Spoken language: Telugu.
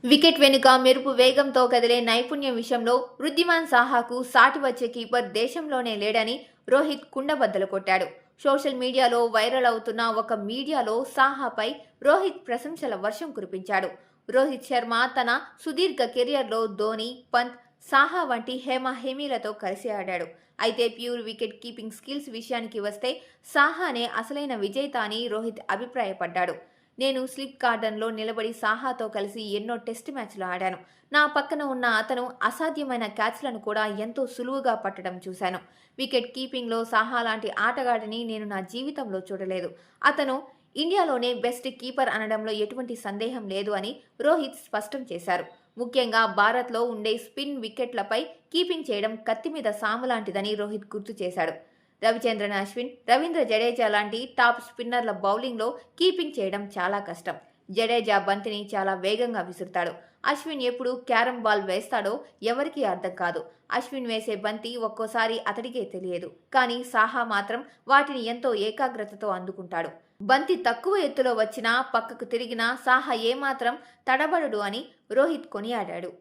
వికెట్ వెనుక మెరుపు వేగంతో కదిలే నైపుణ్యం విషయంలో వృద్ధిమాన్ సాహాకు సాటి వచ్చే కీపర్ దేశంలోనే లేడని రోహిత్ కుండబద్దలు కొట్టాడు. సోషల్ మీడియాలో వైరల్ అవుతున్న ఒక మీడియాలో సాహాపై రోహిత్ ప్రశంసల వర్షం కురిపించాడు. రోహిత్ శర్మ తన సుదీర్ఘ కెరియర్లో ధోని, పంత్, సాహా వంటి హేమీలతో కలిసి ఆడాడు. అయితే ప్యూర్ వికెట్ కీపింగ్ స్కిల్స్ విషయానికి వస్తే సాహానే అసలైన విజేత అని రోహిత్ అభిప్రాయపడ్డాడు. నేను స్లిప్ గార్డెన్లో నిలబడి సాహాతో కలిసి ఎన్నో టెస్ట్ మ్యాచ్లు ఆడాను. నా పక్కన ఉన్న అతను అసాధ్యమైన క్యాచ్లను కూడా ఎంతో సులువుగా పట్టడం చూశాను. వికెట్ కీపింగ్లో సాహా లాంటి ఆటగాడిని నేను నా జీవితంలో చూడలేదు. అతను ఇండియాలోనే బెస్ట్ కీపర్ అనడంలో ఎటువంటి సందేహం లేదు అని రోహిత్ స్పష్టం చేశారు. ముఖ్యంగా భారత్లో ఉండే స్పిన్ వికెట్లపై కీపింగ్ చేయడం కత్తి మీద సాము లాంటిదని రోహిత్ గుర్తు చేశాడు. రవిచంద్రన్ అశ్విన్, రవీంద్ర జడేజా లాంటి టాప్ స్పిన్నర్ల బౌలింగ్లో కీపింగ్ చేయడం చాలా కష్టం. జడేజా బంతిని చాలా వేగంగా విసురుతాడు. అశ్విన్ ఎప్పుడు క్యారమ్ బాల్ వేస్తాడో ఎవరికీ అర్థం కాదు. అశ్విన్ వేసే బంతి ఒక్కోసారి అతడికే తెలియదు. కానీ సాహా మాత్రం వాటిని ఎంతో ఏకాగ్రతతో అందుకుంటాడు. బంతి తక్కువ ఎత్తులో వచ్చినా పక్కకు తిరిగినా సాహా ఏమాత్రం తడబడడు అని రోహిత్ కొనియాడాడు.